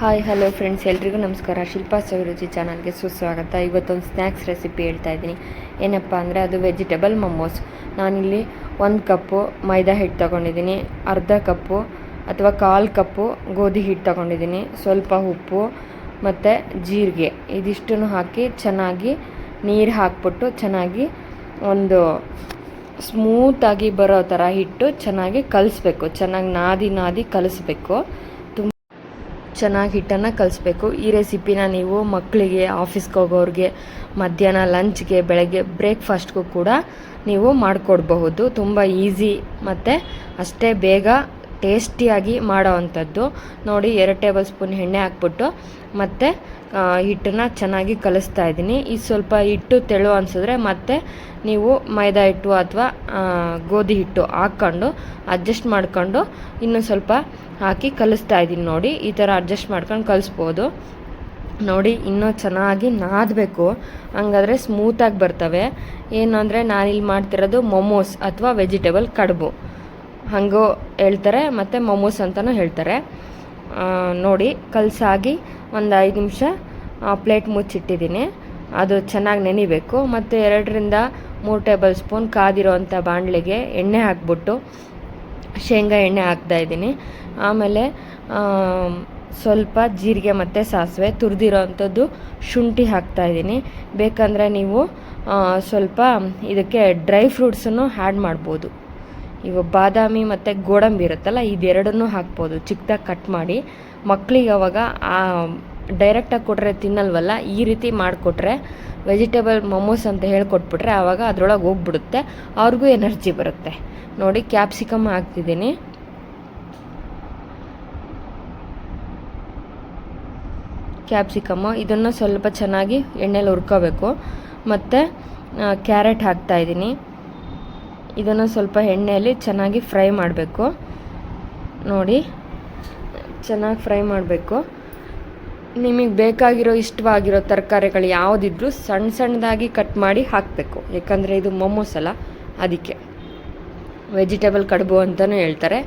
Hi hello friends, ಎಲ್ರಿಗೂ ನಮಸ್ಕಾರ. ಶಿಲ್ಪಾ ಸವಿರುಚಿ ಚಾನಲ್ಗೆ ಸುಸ್ವಾಗತ. ಇವತ್ತೊಂದು ಸ್ನ್ಯಾಕ್ಸ್ ರೆಸಿಪಿ ಹೇಳ್ತಾ ಇದ್ದೀನಿ. ಏನಪ್ಪ ಅಂದರೆ ಅದು ವೆಜಿಟೇಬಲ್ ಮೊಮೋಸ್. ನಾನಿಲ್ಲಿ 1 ಕಪ್ಪು ಮೈದಾ ಹಿಟ್ಟು ತೊಗೊಂಡಿದ್ದೀನಿ, ಅರ್ಧ ಕಪ್ಪು ಅಥವಾ 1/4 ಕಪ್ಪು ಗೋಧಿ ಹಿಟ್ಟು ತೊಗೊಂಡಿದ್ದೀನಿ, ಸ್ವಲ್ಪ ಉಪ್ಪು ಮತ್ತು ಜೀರಿಗೆ ಇದಿಷ್ಟನ್ನು ಹಾಕಿ ಚೆನ್ನಾಗಿ ನೀರು ಹಾಕ್ಬಿಟ್ಟು ಚೆನ್ನಾಗಿ ಒಂದು ಸ್ಮೂತಾಗಿ ಬರೋ ಥರ ಹಿಟ್ಟು ಚೆನ್ನಾಗಿ ಕಲಿಸ್ಬೇಕು. ಚೆನ್ನಾಗಿ ನಾದಿ ಕಲಿಸ್ಬೇಕು. ಚೆನ್ನಾಗಿ ಹಿಟ್ಟನ್ನು ಕಲಿಸ್ಬೇಕು. ಈ ರೆಸಿಪಿನ ನೀವು ಮಕ್ಕಳಿಗೆ, ಆಫೀಸ್ಗೆ ಹೋಗೋರಿಗೆ, ಮಧ್ಯಾಹ್ನ ಲಂಚ್ಗೆ, ಬೆಳಗ್ಗೆ ಬ್ರೇಕ್ಫಾಸ್ಟ್ಗೂ ಕೂಡ ನೀವು ಮಾಡಿಕೊಡ್ಬಹುದು. ತುಂಬ ಈಸಿ ಮತ್ತು ಅಷ್ಟೇ ಬೇಗ ಟೇಸ್ಟಿಯಾಗಿ ಮಾಡೋ ಅಂಥದ್ದು. ನೋಡಿ, 2 ಟೇಬಲ್ ಸ್ಪೂನ್ ಎಣ್ಣೆ ಹಾಕ್ಬಿಟ್ಟು ಮತ್ತು ಹಿಟ್ಟನ್ನು ಚೆನ್ನಾಗಿ ಕಲಿಸ್ತಾ ಇದ್ದೀನಿ. ಇದು ಸ್ವಲ್ಪ ಹಿಟ್ಟು ತೆಳು ಅನಿಸಿದ್ರೆ ಮತ್ತೆ ನೀವು ಮೈದಾ ಹಿಟ್ಟು ಅಥವಾ ಗೋಧಿ ಹಿಟ್ಟು ಹಾಕ್ಕೊಂಡು ಅಡ್ಜಸ್ಟ್ ಮಾಡ್ಕೊಂಡು ಇನ್ನೂ ಸ್ವಲ್ಪ ಹಾಕಿ ಕಲಿಸ್ತಾ ಇದ್ದೀನಿ. ನೋಡಿ, ಈ ಥರ ಅಡ್ಜಸ್ಟ್ ಮಾಡ್ಕೊಂಡು ಕಲಿಸ್ಬೋದು. ನೋಡಿ, ಇನ್ನೂ ಚೆನ್ನಾಗಿ ನಾದಬೇಕು, ಹಂಗಾದ್ರೆ ಸ್ಮೂತಾಗಿ ಬರ್ತವೆ. ಏನು ಅಂದರೆ ನಾನಿಲ್ಲಿ ಮಾಡ್ತಿರೋದು ಮೊಮೋಸ್ ಅಥವಾ ವೆಜಿಟೇಬಲ್ ಕಡುಬು ಹಂಗೂ ಹೇಳ್ತಾರೆ ಮತ್ತು ಮೊಮೋಸ್ ಅಂತಲೂ ಹೇಳ್ತಾರೆ. ನೋಡಿ, ಕಲಸಾಗಿ ಒಂದು 5 ನಿಮಿಷ ಪ್ಲೇಟ್ ಮುಚ್ಚಿಟ್ಟಿದ್ದೀನಿ. ಅದು ಚೆನ್ನಾಗಿ ನೆನಿಬೇಕು. ಮತ್ತು 2-3 ಟೇಬಲ್ ಸ್ಪೂನ್ ಕಾದಿರೋವಂಥ ಬಾಣಲೆಗೆ ಎಣ್ಣೆ ಹಾಕ್ಬಿಟ್ಟು ಶೇಂಗಾ ಎಣ್ಣೆ ಹಾಕ್ತಾಯಿದ್ದೀನಿ. ಆಮೇಲೆ ಸ್ವಲ್ಪ ಜೀರಿಗೆ ಮತ್ತು ಸಾಸಿವೆ, ತುರಿದಿರೋ ಅಂಥದ್ದು ಶುಂಠಿ ಹಾಕ್ತಾಯಿದ್ದೀನಿ. ಬೇಕಂದರೆ ನೀವು ಸ್ವಲ್ಪ ಇದಕ್ಕೆ ಡ್ರೈ ಫ್ರೂಟ್ಸನ್ನು ಆ್ಯಡ್ ಮಾಡ್ಬೋದು. ಇವಾಗ ಬಾದಾಮಿ ಮತ್ತು ಗೋಡಂಬಿ ಇರುತ್ತಲ್ಲ, ಇದೆರಡನ್ನೂ ಹಾಕ್ಬೋದು ಚಿಕ್ಕದಾಗಿ ಕಟ್ ಮಾಡಿ. ಮಕ್ಕಳಿಗೆ ಅವಾಗ ಡೈರೆಕ್ಟಾಗಿ ಕೊಟ್ಟರೆ ತಿನ್ನಲ್ವಲ್ಲ, ಈ ರೀತಿ ಮಾಡಿಕೊಟ್ರೆ ವೆಜಿಟೇಬಲ್ ಮೊಮೋಸ್ ಅಂತ ಹೇಳ್ಕೊಟ್ಬಿಟ್ರೆ ಆವಾಗ ಅದರೊಳಗೆ ಹೋಗ್ಬಿಡುತ್ತೆ, ಅವ್ರಿಗೂ ಎನರ್ಜಿ ಬರುತ್ತೆ. ನೋಡಿ, ಕ್ಯಾಪ್ಸಿಕಮ್ ಹಾಕ್ತಿದ್ದೀನಿ. ಇದನ್ನು ಸ್ವಲ್ಪ ಚೆನ್ನಾಗಿ ಎಣ್ಣೆಲಿ ಹುರ್ಕೋಬೇಕು. ಮತ್ತು ಕ್ಯಾರೆಟ್ ಹಾಕ್ತಾಯಿದ್ದೀನಿ. ಇದನ್ನು ಸ್ವಲ್ಪ ಎಣ್ಣೆಯಲ್ಲಿ ಚೆನ್ನಾಗಿ ಫ್ರೈ ಮಾಡಬೇಕು. ನೋಡಿ, ಚೆನ್ನಾಗಿ ಫ್ರೈ ಮಾಡಬೇಕು. ನಿಮಗೆ ಬೇಕಾಗಿರೋ ಇಷ್ಟವಾಗಿರೋ ತರಕಾರಿಗಳು ಯಾವುದಿದ್ರೂ ಸಣ್ಣದಾಗಿ ಕಟ್ ಮಾಡಿ ಹಾಕಬೇಕು. ಯಾಕಂದರೆ ಇದು ಮೊಮೋಸ್ ಅಲ್ಲ, ಅದಕ್ಕೆ ವೆಜಿಟೇಬಲ್ ಕಡುಬು ಅಂತಲೂ ಹೇಳ್ತಾರೆ.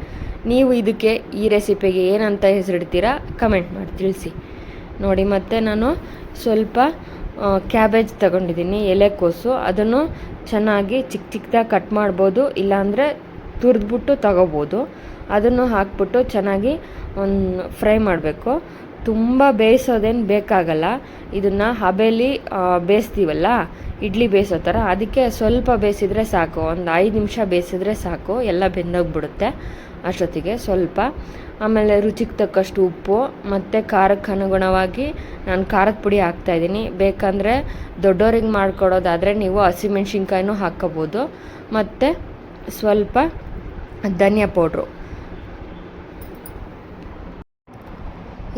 ನೀವು ಇದಕ್ಕೆ ಈ ರೆಸಿಪಿಗೆ ಏನಂತ ಹೆಸರಿಡ್ತೀರಾ ಕಮೆಂಟ್ ಮಾಡಿ ತಿಳಿಸಿ. ನೋಡಿ, ಮತ್ತು ನಾನು ಸ್ವಲ್ಪ ಕ್ಯಾಬೇಜ್ ತಗೊಂಡಿದ್ದೀನಿ, ಎಲೆಕೋಸು. ಅದನ್ನು ಚೆನ್ನಾಗಿ ಚಿಕ್ಕದಾಗಿ ಕಟ್ ಮಾಡ್ಬೋದು, ಇಲ್ಲಾಂದರೆ ತುರಿದ್ಬಿಟ್ಟು ತಗೋಬೋದು. ಅದನ್ನು ಹಾಕ್ಬಿಟ್ಟು ಚೆನ್ನಾಗಿ ಒಂದು ಫ್ರೈ ಮಾಡಬೇಕು. ತುಂಬ ಬೇಯಿಸೋದೇನು ಬೇಕಾಗಲ್ಲ. ಇದನ್ನು ಹಬೆಯಲ್ಲಿ ಬೇಯಿಸ್ತೀವಲ್ಲ, ಇಡ್ಲಿ ಬೇಯಿಸೋ ಥರ, ಅದಕ್ಕೆ ಸ್ವಲ್ಪ ಬೇಯಿಸಿದ್ರೆ ಸಾಕು. ಒಂದು 5 ನಿಮಿಷ ಬೇಯಿಸಿದ್ರೆ ಸಾಕು, ಎಲ್ಲ ಬೆಂದೋಗ್ಬಿಡುತ್ತೆ ಅಷ್ಟೊತ್ತಿಗೆ. ಸ್ವಲ್ಪ ಆಮೇಲೆ ರುಚಿಗೆ ತಕ್ಕಷ್ಟು ಉಪ್ಪು ಮತ್ತು ಖಾರಕ್ಕೆ ಅನುಗುಣವಾಗಿ ನಾನು ಖಾರದ ಪುಡಿ ಹಾಕ್ತಾಯಿದ್ದೀನಿ. ಬೇಕಂದರೆ ದೊಡ್ಡೋರಿಗೆ ಮಾಡ್ಕೊಡೋದಾದರೆ ನೀವು ಹಸಿಮೆಣ್ಸಿನ್ಕಾಯಿನೂ ಹಾಕ್ಕೋಬೋದು. ಮತ್ತು ಸ್ವಲ್ಪ ಧನಿಯಾ ಪೌಡ್ರು,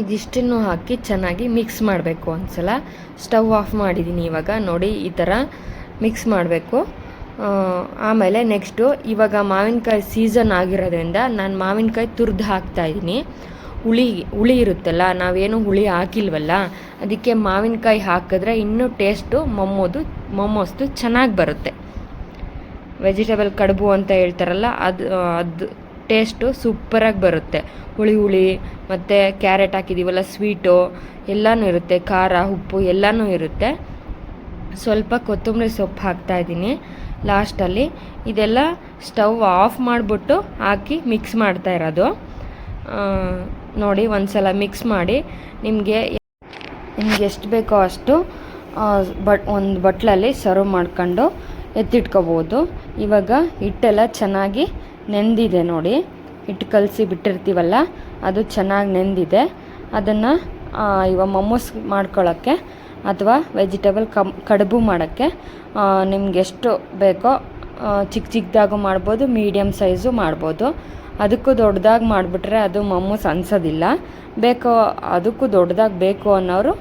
ಇದಿಷ್ಟನ್ನು ಹಾಕಿ ಚೆನ್ನಾಗಿ ಮಿಕ್ಸ್ ಮಾಡಬೇಕು. ಒಂದ್ಸಲ ಸ್ಟವ್ ಆಫ್ ಮಾಡಿದ್ದೀನಿ. ಇವಾಗ ನೋಡಿ, ಈ ಥರ ಮಿಕ್ಸ್ ಮಾಡಬೇಕು. ಆಮೇಲೆ ನೆಕ್ಸ್ಟು, ಇವಾಗ ಮಾವಿನಕಾಯಿ ಸೀಸನ್ ಆಗಿರೋದ್ರಿಂದ ನಾನು ಮಾವಿನಕಾಯಿ ತುರಿದು ಹಾಕ್ತಾಯಿದ್ದೀನಿ. ಹುಳಿ ಇರುತ್ತಲ್ಲ, ನಾವೇನು ಹುಳಿ ಹಾಕಿಲ್ವಲ್ಲ, ಅದಕ್ಕೆ ಮಾವಿನಕಾಯಿ ಹಾಕಿದ್ರೆ ಇನ್ನೂ ಟೇಸ್ಟು ಮೊಮೋಸ್ದು ಚೆನ್ನಾಗಿ ಬರುತ್ತೆ. ವೆಜಿಟೇಬಲ್ ಕಡುಬು ಅಂತ ಹೇಳ್ತಾರಲ್ಲ, ಅದು ಟೇಸ್ಟು ಸೂಪರಾಗಿ ಬರುತ್ತೆ. ಹುಳಿ ಮತ್ತು ಕ್ಯಾರೆಟ್ ಹಾಕಿದ್ದೀವಲ್ಲ, ಸ್ವೀಟು ಎಲ್ಲನೂ ಇರುತ್ತೆ, ಖಾರ ಉಪ್ಪು ಎಲ್ಲನೂ ಇರುತ್ತೆ. ಸ್ವಲ್ಪ ಕೊತ್ತಂಬರಿ ಸೊಪ್ಪು ಹಾಕ್ತಾಯಿದ್ದೀನಿ ಲಾಸ್ಟಲ್ಲಿ. ಇದೆಲ್ಲ ಸ್ಟವ್ ಆಫ್ ಮಾಡಿಬಿಟ್ಟು ಹಾಕಿ ಮಿಕ್ಸ್ ಮಾಡ್ತಾ ಇರೋದು. ನೋಡಿ, ಒಂದ್ಸಲ ಮಿಕ್ಸ್ ಮಾಡಿ ನಿಮಗೆ ಎಷ್ಟು ಬೇಕೋ ಅಷ್ಟು ಒಂದು ಬಟ್ಲಲ್ಲಿ ಸರ್ವ್ ಮಾಡ್ಕೊಂಡು ಎತ್ತಿಟ್ಕೋಬೋದು. ಇವಾಗ ಹಿಟ್ಟೆಲ್ಲ ಚೆನ್ನಾಗಿ ನೆಂದಿದೆ. ನೋಡಿ, ಹಿಟ್ಟು ಕಲಸಿ ಬಿಟ್ಟಿರ್ತೀವಲ್ಲ, ಅದು ಚೆನ್ನಾಗಿ ನೆಂದಿದೆ. ಅದನ್ನು ಇವಾಗ ಮೊಮೋಸ್ ಮಾಡ್ಕೊಳ್ಳೋಕ್ಕೆ ಅಥವಾ ವೆಜಿಟೇಬಲ್ ಕಡುಬು ಮಾಡೋಕ್ಕೆ ನಿಮ್ಗೆ ಎಷ್ಟು ಬೇಕೋ ಚಿಕ್ಕದಾಗೂ ಮಾಡ್ಬೋದು, ಮೀಡಿಯಮ್ ಸೈಜು ಮಾಡ್ಬೋದು. ಅದಕ್ಕೂ ದೊಡ್ಡದಾಗಿ ಮಾಡಿಬಿಟ್ರೆ ಅದು ಮೊಮೋಸ್ ಅನ್ಸೋದಿಲ್ಲ. ಅದಕ್ಕೂ ದೊಡ್ಡದಾಗಿ ಬೇಕು ಅನ್ನೋರು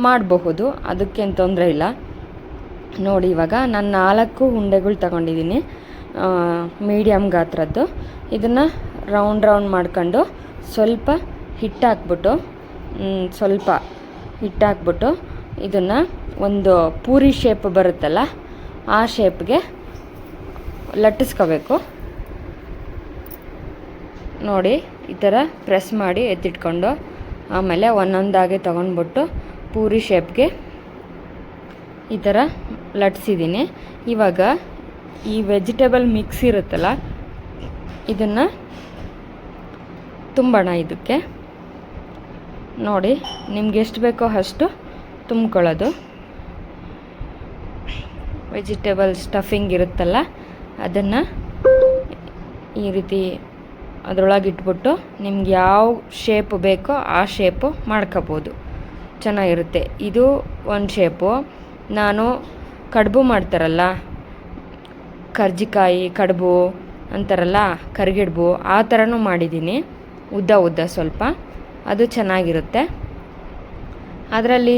ಮಾಡಬಹುದು, ಅದಕ್ಕೇನು ತೊಂದರೆ ಇಲ್ಲ. ನೋಡಿ, ಇವಾಗ ನಾನು 4 ಉಂಡೆಗಳು ತಗೊಂಡಿದ್ದೀನಿ, ಮೀಡಿಯಮ್ ಗಾತ್ರದ್ದು. ಇದನ್ನು ರೌಂಡ್ ಮಾಡ್ಕೊಂಡು ಸ್ವಲ್ಪ ಹಿಟ್ಟು ಹಾಕ್ಬಿಟ್ಟು ಇದನ್ನು ಒಂದು ಪೂರಿ ಶೇಪ್ ಬರುತ್ತಲ್ಲ, ಆ ಶೇಪ್ಗೆ ಲಟ್ಟಿಸ್ಕೋಬೇಕು. ನೋಡಿ, ಈ ಥರ ಪ್ರೆಸ್ ಮಾಡಿ ಎತ್ತಿಟ್ಕೊಂಡು ಆಮೇಲೆ ಒಂದೊಂದಾಗೆ ತೊಗೊಂಡ್ಬಿಟ್ಟು ಪೂರಿ ಶೇಪ್ಗೆ ಈ ಥರ ಲಟ್ಸಿದ್ದೀನಿ. ಇವಾಗ ಈ ವೆಜಿಟೇಬಲ್ ಮಿಕ್ಸ್ ಇರುತ್ತಲ್ಲ, ಇದನ್ನು ತುಂಬೋಣ. ಇದಕ್ಕೆ ನೋಡಿ, ನಿಮ್ಗೆ ಎಷ್ಟು ಬೇಕೋ ಅಷ್ಟು ತುಂಬ್ಕೊಳ್ಳೋದು. ವೆಜಿಟೇಬಲ್ ಸ್ಟಫಿಂಗ್ ಇರುತ್ತಲ್ಲ, ಅದನ್ನು ಈ ರೀತಿ ಅದರೊಳಗೆ ಇಟ್ಬಿಟ್ಟು ನಿಮ್ಗೆ ಯಾವ ಶೇಪ್ ಬೇಕೋ ಆ ಶೇಪು ಮಾಡ್ಕೋಬೋದು, ಚೆನ್ನಾಗಿರುತ್ತೆ. ಇದು ಒಂದು ಶೇಪು. ನಾನು ಕಡುಬು ಮಾಡ್ತಾರಲ್ಲ, ಕರ್ಜಿಕಾಯಿ ಕಡುಬು ಅಂತಾರಲ್ಲ, ಕರಿಗಡುಬು, ಆ ಥರನೂ ಮಾಡಿದ್ದೀನಿ, ಉದ್ದ ಸ್ವಲ್ಪ. ಅದು ಚೆನ್ನಾಗಿರುತ್ತೆ. ಅದರಲ್ಲಿ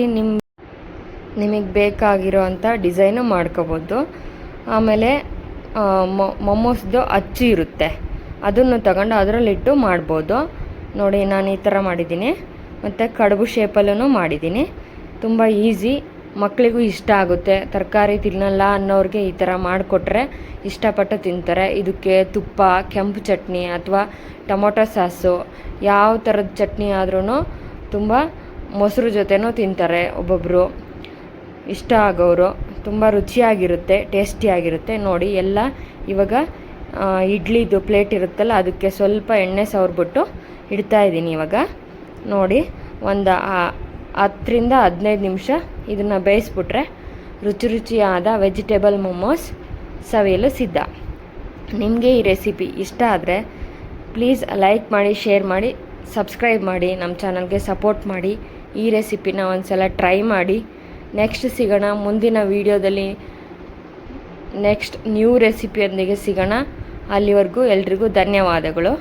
ನಿಮಗೆ ಬೇಕಾಗಿರೋ ಅಂಥ ಡಿಸೈನು ಮಾಡ್ಕೋಬೋದು. ಆಮೇಲೆ ಮೊಮೋಸ್ದು ಅಚ್ಚು ಇರುತ್ತೆ, ಅದನ್ನು ತಗೊಂಡು ಅದರಲ್ಲಿಟ್ಟು ಮಾಡ್ಬೋದು. ನೋಡಿ, ನಾನು ಈ ಥರ ಮಾಡಿದ್ದೀನಿ. ಮತ್ತು ಕಡುಬು ಶೇಪಲ್ಲೂ ಮಾಡಿದ್ದೀನಿ. ತುಂಬ ಈಸಿ, ಮಕ್ಕಳಿಗೂ ಇಷ್ಟ ಆಗುತ್ತೆ. ತರಕಾರಿ ತಿನ್ನಲ್ಲ ಅನ್ನೋರಿಗೆ ಈ ಥರ ಮಾಡಿಕೊಟ್ರೆ ಇಷ್ಟಪಟ್ಟು ತಿಂತಾರೆ. ಇದಕ್ಕೆ ತುಪ್ಪ, ಕೆಂಪು ಚಟ್ನಿ ಅಥವಾ ಟೊಮೊಟೊ ಸಾಸು, ಯಾವ ಥರದ ಚಟ್ನಿ ಆದ್ರೂ ತುಂಬ ಮೊಸರು ಜೊತೆನೂ ತಿಂತಾರೆ ಒಬ್ಬೊಬ್ಬರು, ಇಷ್ಟ ಆಗೋರು. ತುಂಬ ರುಚಿಯಾಗಿರುತ್ತೆ, ಟೇಸ್ಟಿಯಾಗಿರುತ್ತೆ. ನೋಡಿ, ಎಲ್ಲ ಇವಾಗ ಇಡ್ಲಿದು ಪ್ಲೇಟ್ ಇರುತ್ತಲ್ಲ, ಅದಕ್ಕೆ ಸ್ವಲ್ಪ ಎಣ್ಣೆ ಸವರ್ಬಿಟ್ಟು ಇಡ್ತಾಯಿದ್ದೀನಿ. ಇವಾಗ ನೋಡಿ, ಒಂದು 10ರಿಂದ 15 ನಿಮಿಷ ಇದನ್ನು ಬೇಯಿಸ್ಬಿಟ್ರೆ ರುಚಿಯಾದ ವೆಜಿಟೇಬಲ್ ಮೊಮೋಸ್ ಸವಿಯಲು ಸಿದ್ಧ. ನಿಮಗೆ ಈ ರೆಸಿಪಿ ಇಷ್ಟ ಆದರೆ ಪ್ಲೀಸ್ ಲೈಕ್ ಮಾಡಿ, ಶೇರ್ ಮಾಡಿ, ಸಬ್ಸ್ಕ್ರೈಬ್ ಮಾಡಿ, ನಮ್ಮ ಚಾನಲ್ಗೆ ಸಪೋರ್ಟ್ ಮಾಡಿ. ಈ ರೆಸಿಪಿನ ಒಂದು ಸಲ ಟ್ರೈ ಮಾಡಿ. ನೆಕ್ಸ್ಟ್ ಸಿಗೋಣ ಮುಂದಿನ ವೀಡಿಯೋದಲ್ಲಿ, ನೆಕ್ಸ್ಟ್ ನ್ಯೂ ರೆಸಿಪಿಯೊಂದಿಗೆ ಸಿಗೋಣ. ಅಲ್ಲಿವರೆಗೂ ಎಲ್ರಿಗೂ ಧನ್ಯವಾದಗಳು.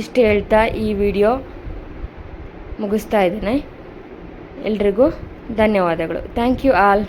ಇಷ್ಟು ಹೇಳ್ತಾ ಈ ವಿಡಿಯೋ ಮುಗಿಸ್ತಾ ಇದ್ದೇನೆ. ಎಲ್ರಿಗೂ ಧನ್ಯವಾದಗಳು. Thank you all.